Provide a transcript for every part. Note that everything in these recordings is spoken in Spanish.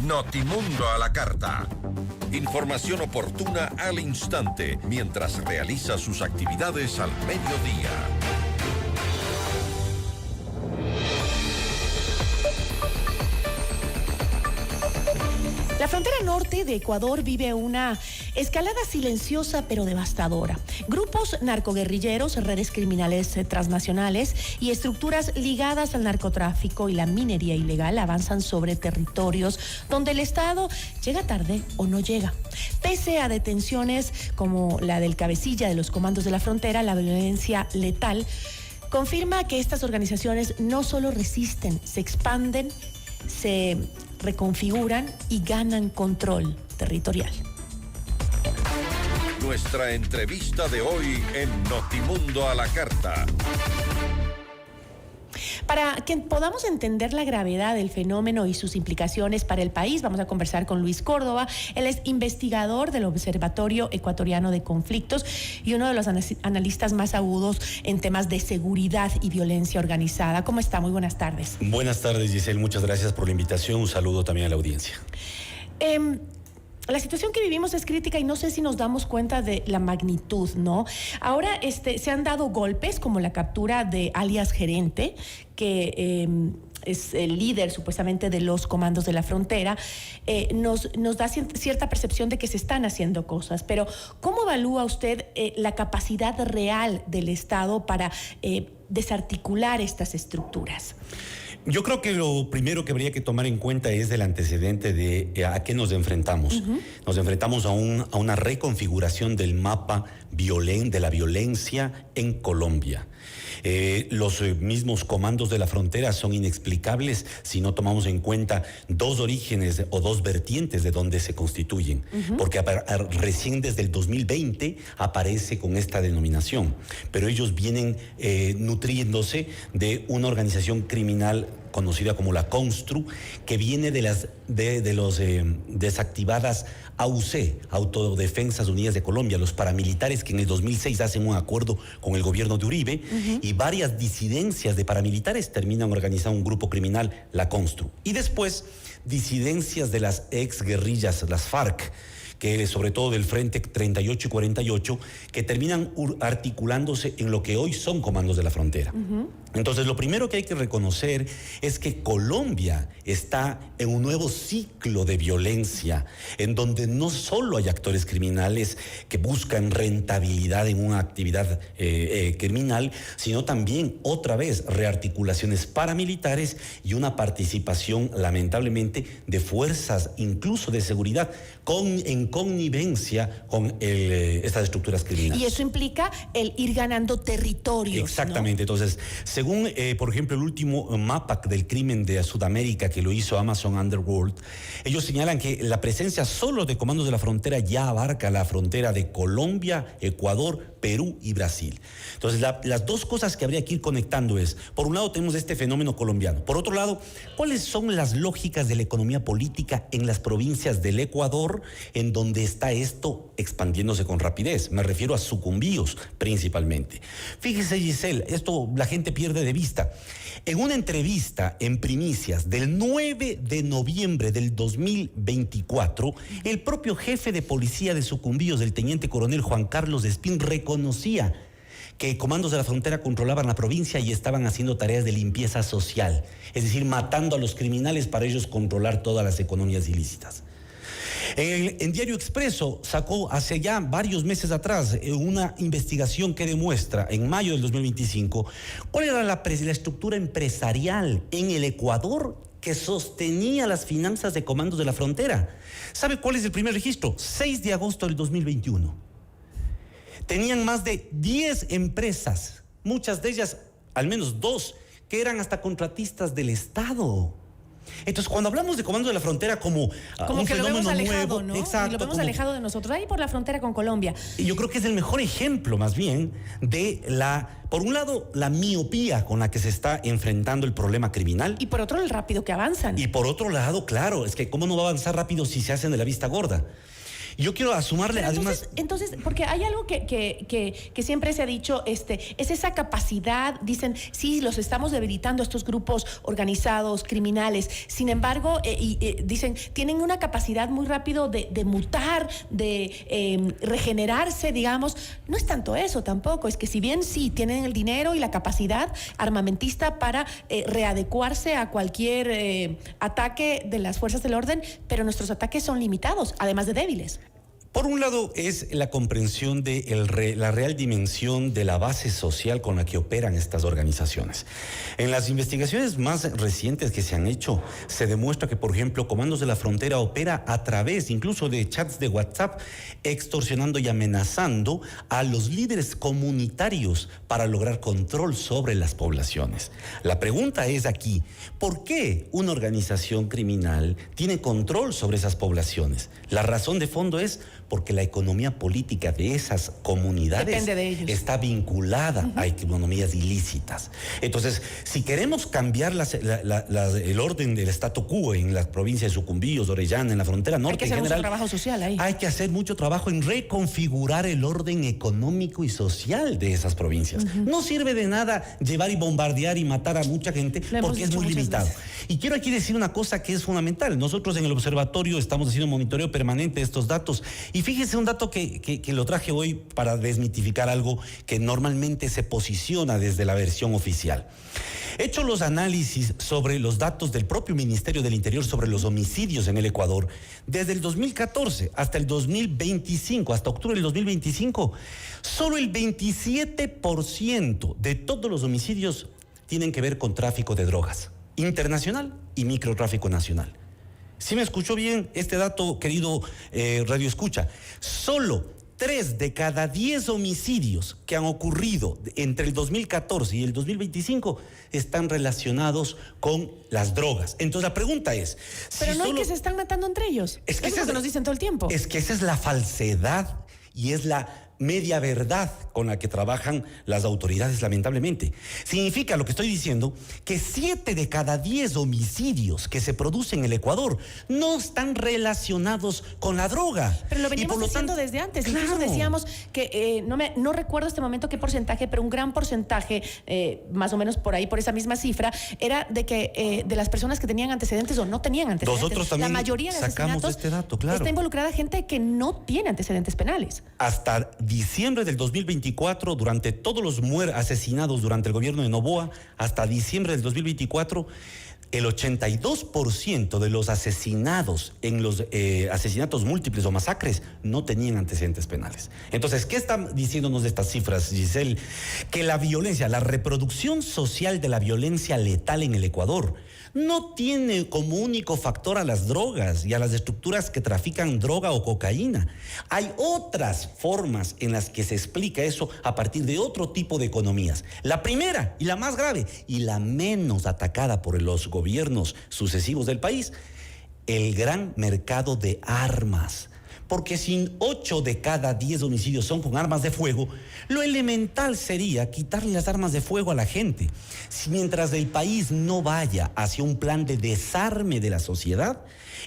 Notimundo a la carta. Información oportuna al instante mientras realiza sus actividades al mediodía. La frontera norte de Ecuador vive una escalada silenciosa pero devastadora. Grupos narcoguerrilleros, redes criminales transnacionales y estructuras ligadas al narcotráfico y la minería ilegal avanzan sobre territorios donde el Estado llega tarde o no llega. Pese a detenciones como la del cabecilla de los comandos de la frontera, la violencia letal confirma que estas organizaciones no solo resisten, se expanden, se reconfiguran y ganan control territorial. Nuestra entrevista de hoy en Notimundo a la carta. Para que podamos entender la gravedad del fenómeno y sus implicaciones para el país, vamos a conversar con Luis Córdoba. Él es investigador del Observatorio Ecuatoriano de Conflictos y uno de los analistas más agudos en temas de seguridad y violencia organizada. ¿Cómo está? Muy buenas tardes. Buenas tardes, Giselle. Muchas gracias por la invitación. Un saludo también a la audiencia. La situación que vivimos es crítica y no sé si nos damos cuenta de la magnitud, ¿no? Ahora se han dado golpes como la captura de alias Gerente, que es el líder supuestamente de los comandos de la frontera, nos da cierta percepción de que se están haciendo cosas. Pero ¿cómo evalúa usted la capacidad real del Estado para desarticular estas estructuras? Yo creo que lo primero que habría que tomar en cuenta es el antecedente de a qué nos enfrentamos. Nos enfrentamos a una reconfiguración del mapa de la violencia en Colombia. Los mismos comandos de la frontera son inexplicables si no tomamos en cuenta dos orígenes o dos vertientes de donde se constituyen, porque recién desde el 2020 aparece con esta denominación, pero ellos vienen nutriéndose de una organización criminal conocida como la CONSTRU, que viene de las desactivadas AUC, Autodefensas Unidas de Colombia, los paramilitares que en el 2006 hacen un acuerdo con el gobierno de Uribe, y varias disidencias de paramilitares terminan organizando un grupo criminal, la CONSTRU. Y después, disidencias de las exguerrillas, las FARC, que sobre todo del Frente 38 y 48, que terminan articulándose en lo que hoy son comandos de la frontera. Entonces, lo primero que hay que reconocer es que Colombia está en un nuevo ciclo de violencia, en donde no solo hay actores criminales que buscan rentabilidad en una actividad criminal, sino también, otra vez, rearticulaciones paramilitares y una participación, lamentablemente, de fuerzas, incluso de seguridad, en connivencia con estas estructuras criminales. Y eso implica el ir ganando territorios, exactamente, ¿no? Entonces, según, por ejemplo, el último mapa del crimen de Sudamérica que lo hizo Amazon Underworld, ellos señalan que la presencia solo de comandos de la frontera ya abarca la frontera de Colombia, Ecuador, Perú y Brasil. Entonces, las dos cosas que habría que ir conectando es, por un lado tenemos este fenómeno colombiano, por otro lado, ¿cuáles son las lógicas de la economía política en las provincias del Ecuador, en donde está esto expandiéndose con rapidez? Me refiero a Sucumbíos principalmente. Fíjese, Giselle, esto la gente pierde de vista. En una entrevista en Primicias del 9 de noviembre del 2024, el propio jefe de policía de Sucumbíos, el teniente coronel Juan Carlos Espín, reconocía que comandos de la frontera controlaban la provincia y estaban haciendo tareas de limpieza social, es decir, matando a los criminales para ellos controlar todas las economías ilícitas. En Diario Expreso sacó hace ya varios meses atrás una investigación que demuestra, en mayo del 2025, cuál era la estructura empresarial en el Ecuador que sostenía las finanzas de comandos de la frontera. ¿Sabe cuál es el primer registro? 6 de agosto del 2021. Tenían más de 10 empresas, muchas de ellas, al menos 2, que eran hasta contratistas del Estado. Entonces, cuando hablamos de comandos de la frontera como un que lo fenómeno vemos alejado, nuevo, ¿no? exacto, lo vemos alejado de nosotros, ahí por la frontera con Colombia. Y yo creo que es el mejor ejemplo, más bien, de por un lado, la miopía con la que se está enfrentando el problema criminal. Y por otro, el rápido que avanzan. Y por otro lado, claro, es que cómo no va a avanzar rápido si se hacen de la vista gorda. Yo quiero sumarle, Pero además... entonces, porque hay algo que siempre se ha dicho, es esa capacidad, dicen, sí, los estamos debilitando, estos grupos organizados, criminales, sin embargo, dicen, tienen una capacidad muy rápido de mutar, de regenerarse, digamos. No es tanto eso tampoco, es que si bien sí tienen el dinero y la capacidad armamentista para readecuarse a cualquier ataque de las fuerzas del orden, pero nuestros ataques son limitados, además de débiles. Por un lado es la comprensión de la real dimensión de la base social con la que operan estas organizaciones. En las investigaciones más recientes que se han hecho, se demuestra que, por ejemplo, Comandos de la Frontera opera a través incluso de chats de WhatsApp, extorsionando y amenazando a los líderes comunitarios para lograr control sobre las poblaciones. La pregunta es aquí, ¿por qué una organización criminal tiene control sobre esas poblaciones? La razón de fondo es porque la economía política de esas comunidades está vinculada a economías ilícitas. Entonces, si queremos cambiar el orden del statu quo en las provincias de Sucumbíos, Orellana, en la frontera norte, hay que hacer mucho trabajo social ahí. Hay que hacer mucho trabajo en reconfigurar el orden económico y social de esas provincias. No sirve de nada llevar y bombardear y matar a mucha gente porque es muy limitado. Y quiero aquí decir una cosa que es fundamental. Nosotros en el observatorio estamos haciendo monitoreo permanente de estos datos. Y fíjese un dato que lo traje hoy para desmitificar algo que normalmente se posiciona desde la versión oficial. Hecho los análisis sobre los datos del propio Ministerio del Interior sobre los homicidios en el Ecuador, desde el 2014 hasta el 2025, hasta octubre del 2025, solo el 27% de todos los homicidios tienen que ver con tráfico de drogas, internacional y microtráfico nacional. ¿Sí me escuchó bien este dato, querido Radio Escucha? Solo 3 de cada 10 homicidios que han ocurrido entre el 2014 y el 2025 están relacionados con las drogas. Entonces la pregunta es... Pero no es que se están matando entre ellos. Es que eso es lo que nos dicen todo el tiempo. Es que esa es la falsedad y es la media verdad con la que trabajan las autoridades, lamentablemente. Significa, lo que estoy diciendo, que 7 de cada 10 homicidios que se producen en el Ecuador no están relacionados con la droga. Pero lo veníamos diciendo desde antes. Claro. Incluso decíamos que, no recuerdo este momento qué porcentaje, pero un gran porcentaje, más o menos por ahí, por esa misma cifra, era de que de las personas que tenían antecedentes o no tenían antecedentes. Nosotros también la mayoría de sacamos este dato, claro. Está involucrada gente que no tiene antecedentes penales. Hasta diciembre del 2024, durante todos los asesinados durante el gobierno de Noboa, hasta diciembre del 2024, el 82% de los asesinados en los asesinatos múltiples o masacres no tenían antecedentes penales. Entonces, ¿qué están diciéndonos estas cifras, Giselle? Que la violencia, la reproducción social de la violencia letal en el Ecuador no tiene como único factor a las drogas y a las estructuras que trafican droga o cocaína. Hay otras formas en las que se explica eso a partir de otro tipo de economías. La primera y la más grave y la menos atacada por los gobiernos sucesivos del país, el gran mercado de armas. Porque si 8 de cada 10 homicidios son con armas de fuego, lo elemental sería quitarle las armas de fuego a la gente. Si mientras el país no vaya hacia un plan de desarme de la sociedad,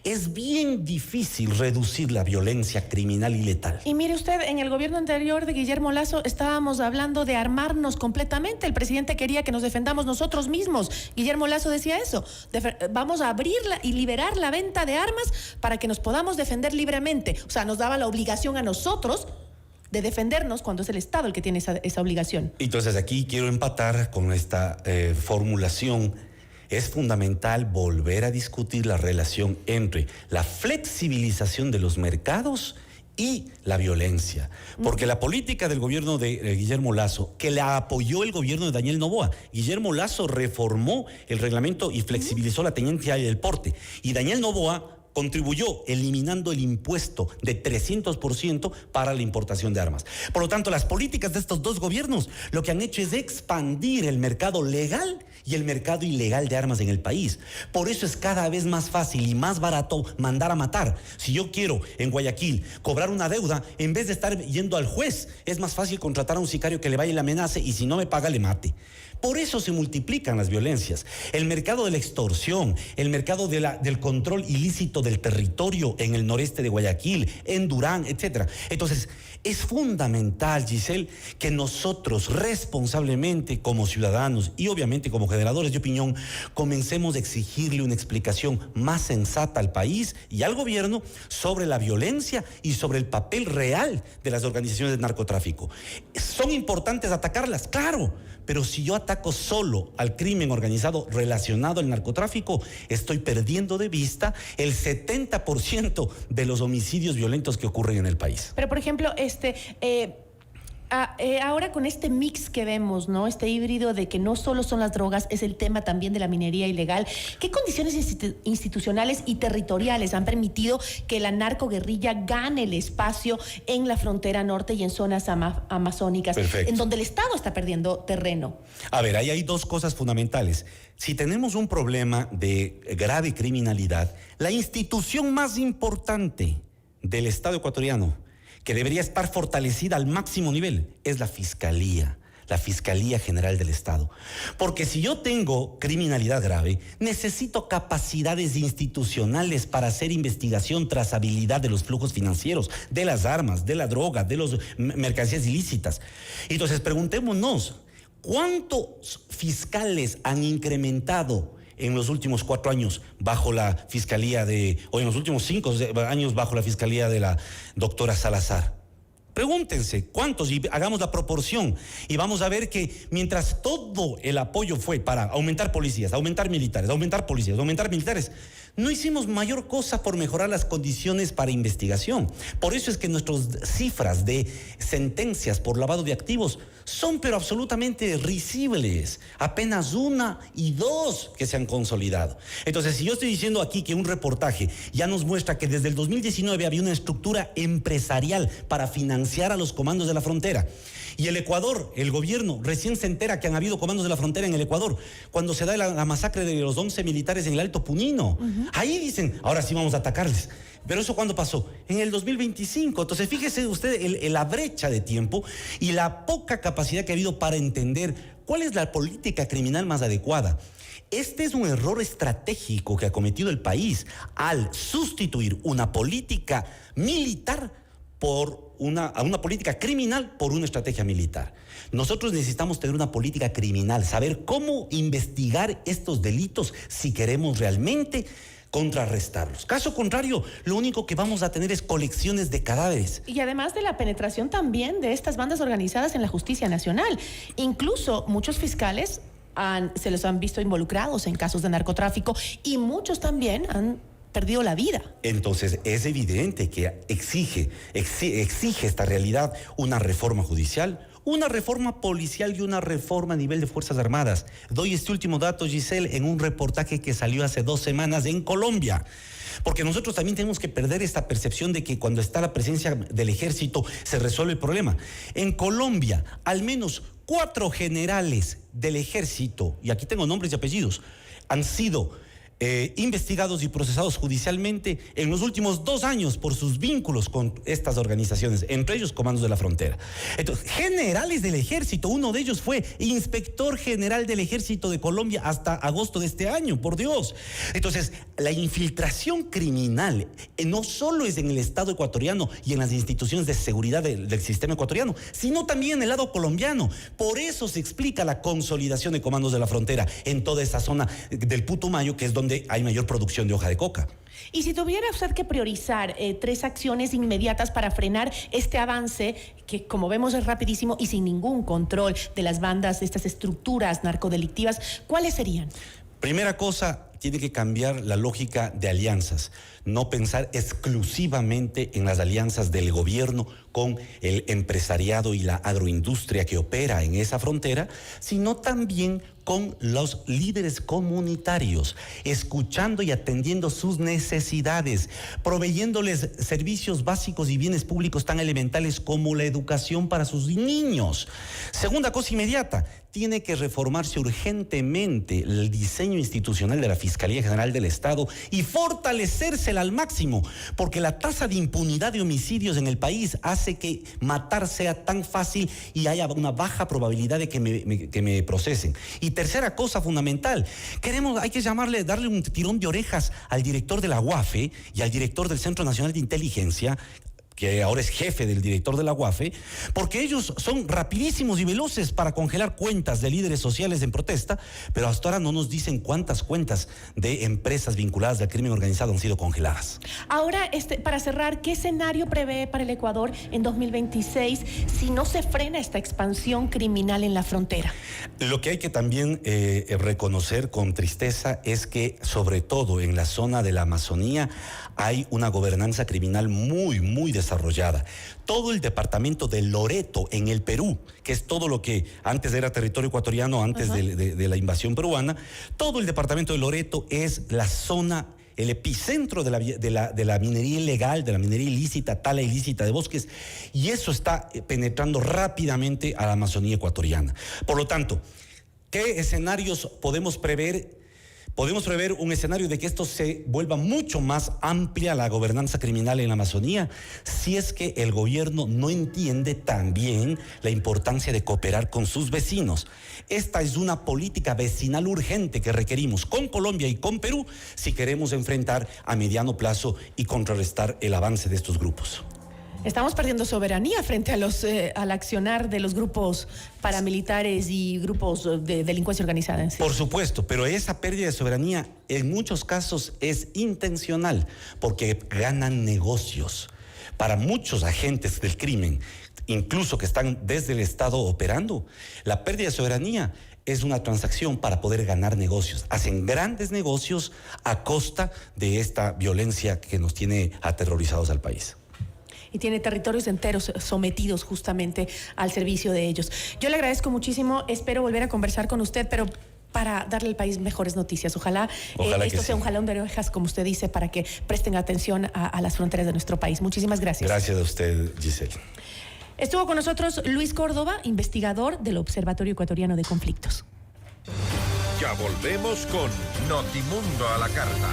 es bien difícil reducir la violencia criminal y letal. Y mire usted, en el gobierno anterior de Guillermo Lasso estábamos hablando de armarnos completamente. El presidente quería que nos defendamos nosotros mismos. Guillermo Lasso decía eso. Vamos a abrirla y liberar la venta de armas para que nos podamos defender libremente. O sea, nos daba la obligación a nosotros de defendernos cuando es el Estado el que tiene esa obligación. Entonces aquí quiero empatar con esta formulación. Es fundamental volver a discutir la relación entre la flexibilización de los mercados y la violencia. Porque la política del gobierno de Guillermo Lasso, que la apoyó el gobierno de Daniel Noboa, Guillermo Lasso reformó el reglamento y flexibilizó la tenencia y el porte. Y Daniel Noboa contribuyó eliminando el impuesto de 300% para la importación de armas. Por lo tanto, las políticas de estos dos gobiernos lo que han hecho es expandir el mercado legal y el mercado ilegal de armas en el país. Por eso es cada vez más fácil y más barato mandar a matar. Si yo quiero en Guayaquil cobrar una deuda, en vez de estar yendo al juez, es más fácil contratar a un sicario que le vaya y le amenace y si no me paga le mate. Por eso se multiplican las violencias. El mercado de la extorsión, el mercado del control ilícito del territorio en el noreste de Guayaquil, en Durán, etc. Entonces, es fundamental, Giselle, que nosotros responsablemente como ciudadanos y obviamente como generadores de opinión comencemos a exigirle una explicación más sensata al país y al gobierno sobre la violencia y sobre el papel real de las organizaciones de narcotráfico. ¿Son importantes atacarlas? Claro, pero si yo ataco solo al crimen organizado relacionado al narcotráfico, estoy perdiendo de vista el 70% de los homicidios violentos que ocurren en el país. Pero, por ejemplo, ahora con este mix que vemos, ¿no? Este híbrido de que no solo son las drogas, es el tema también de la minería ilegal. ¿Qué condiciones institucionales y territoriales han permitido que la narcoguerrilla gane el espacio en la frontera norte y en zonas amazónicas, Perfecto, en donde el Estado está perdiendo terreno? A ver, ahí hay dos cosas fundamentales. Si tenemos un problema de grave criminalidad, la institución más importante del Estado ecuatoriano, que debería estar fortalecida al máximo nivel, es la Fiscalía General del Estado. Porque si yo tengo criminalidad grave, necesito capacidades institucionales para hacer investigación, trazabilidad de los flujos financieros, de las armas, de la droga, de las mercancías ilícitas. Entonces, preguntémonos, ¿cuántos fiscales han incrementado en los últimos 4 años bajo la fiscalía o en los últimos 5 años bajo la fiscalía de la doctora Salazar? Pregúntense cuántos y hagamos la proporción y vamos a ver que mientras todo el apoyo fue para aumentar policías, aumentar militares, aumentar policías, aumentar militares, no hicimos mayor cosa por mejorar las condiciones para investigación. Por eso es que nuestras cifras de sentencias por lavado de activos son pero absolutamente risibles. Apenas 1 y 2 que se han consolidado. Entonces, si yo estoy diciendo aquí que un reportaje ya nos muestra que desde el 2019 había una estructura empresarial para financiar a los comandos de la frontera, y el Ecuador, el gobierno, recién se entera que han habido comandos de la frontera en el Ecuador, cuando se da la masacre de los 11 militares en el Alto Punino. Ahí dicen, ahora sí vamos a atacarles. Pero ¿eso cuándo pasó? En el 2025. Entonces, fíjese usted la brecha de tiempo y la poca capacidad que ha habido para entender cuál es la política criminal más adecuada. Este es un error estratégico que ha cometido el país al sustituir una política militar a una política criminal por una estrategia militar. Nosotros necesitamos tener una política criminal, saber cómo investigar estos delitos si queremos realmente contrarrestarlos. Caso contrario, lo único que vamos a tener es colecciones de cadáveres. Y además de la penetración también de estas bandas organizadas en la justicia nacional. Incluso muchos fiscales se los han visto involucrados en casos de narcotráfico y muchos también han perdido la vida. Entonces, es evidente que exige esta realidad una reforma judicial, una reforma policial y una reforma a nivel de Fuerzas Armadas. Doy este último dato, Giselle, en un reportaje que salió hace 2 semanas en Colombia. Porque nosotros también tenemos que perder esta percepción de que cuando está la presencia del ejército se resuelve el problema. En Colombia, al menos 4 generales del ejército, y aquí tengo nombres y apellidos, han sido investigados y procesados judicialmente en los últimos 2 años por sus vínculos con estas organizaciones, entre ellos Comandos de la Frontera. Entonces, generales del ejército, uno de ellos fue inspector general del ejército de Colombia hasta agosto de este año, por Dios. Entonces, la infiltración criminal no solo es en el Estado ecuatoriano y en las instituciones de seguridad del sistema ecuatoriano, sino también en el lado colombiano. Por eso se explica la consolidación de Comandos de la Frontera en toda esa zona del Putumayo, que es donde hay mayor producción de hoja de coca. Y si tuviera usted que priorizar 3 acciones inmediatas para frenar este avance, que como vemos es rapidísimo y sin ningún control de las bandas, de estas estructuras narcodelictivas, ¿cuáles serían? Primera cosa, tiene que cambiar la lógica de alianzas, no pensar exclusivamente en las alianzas del gobierno con el empresariado y la agroindustria que opera en esa frontera, sino también con los líderes comunitarios, escuchando y atendiendo sus necesidades, proveyéndoles servicios básicos y bienes públicos tan elementales como la educación para sus niños. Segunda cosa inmediata, tiene que reformarse urgentemente el diseño institucional de la Fiscalía General del Estado y fortalecérsela al máximo, porque la tasa de impunidad de homicidios en el país hace que matar sea tan fácil y haya una baja probabilidad de que me procesen. Y tercera cosa fundamental, hay que darle un tirón de orejas al director de la UAFE y al director del Centro Nacional de Inteligencia, que ahora es jefe del director de la UAFE, porque ellos son rapidísimos y veloces para congelar cuentas de líderes sociales en protesta, pero hasta ahora no nos dicen cuántas cuentas de empresas vinculadas al crimen organizado han sido congeladas. Ahora, para cerrar, ¿qué escenario prevé para el Ecuador en 2026 si no se frena esta expansión criminal en la frontera? Lo que hay que también reconocer con tristeza es que, sobre todo en la zona de la Amazonía, hay una gobernanza criminal muy, muy desarrollada. Todo el departamento de Loreto en el Perú, que es todo lo que antes era territorio ecuatoriano, antes de la invasión peruana, todo el departamento de Loreto es la zona, el epicentro de la minería ilegal, de la minería ilícita, tala ilícita de bosques, y eso está penetrando rápidamente a la Amazonía ecuatoriana. Por lo tanto, ¿qué escenarios podemos prever? Podemos prever un escenario de que esto se vuelva mucho más amplia la gobernanza criminal en la Amazonía si es que el gobierno no entiende también la importancia de cooperar con sus vecinos. Esta es una política vecinal urgente que requerimos con Colombia y con Perú si queremos enfrentar a mediano plazo y contrarrestar el avance de estos grupos. Estamos perdiendo soberanía frente al accionar de los grupos paramilitares y grupos de delincuencia organizada en sí. Por supuesto, pero esa pérdida de soberanía en muchos casos es intencional porque ganan negocios. Para muchos agentes del crimen, incluso que están desde el Estado operando, la pérdida de soberanía es una transacción para poder ganar negocios. Hacen grandes negocios a costa de esta violencia que nos tiene aterrorizados al país. Y tiene territorios enteros sometidos justamente al servicio de ellos. Yo le agradezco muchísimo, espero volver a conversar con usted, pero para darle al país mejores noticias. Ojalá esto sea un jalón de orejas, como usted dice, para que presten atención a las fronteras de nuestro país. Muchísimas gracias. Gracias a usted, Giselle. Estuvo con nosotros Luis Córdoba, investigador del Observatorio Ecuatoriano de Conflictos. Ya volvemos con Notimundo a la Carta.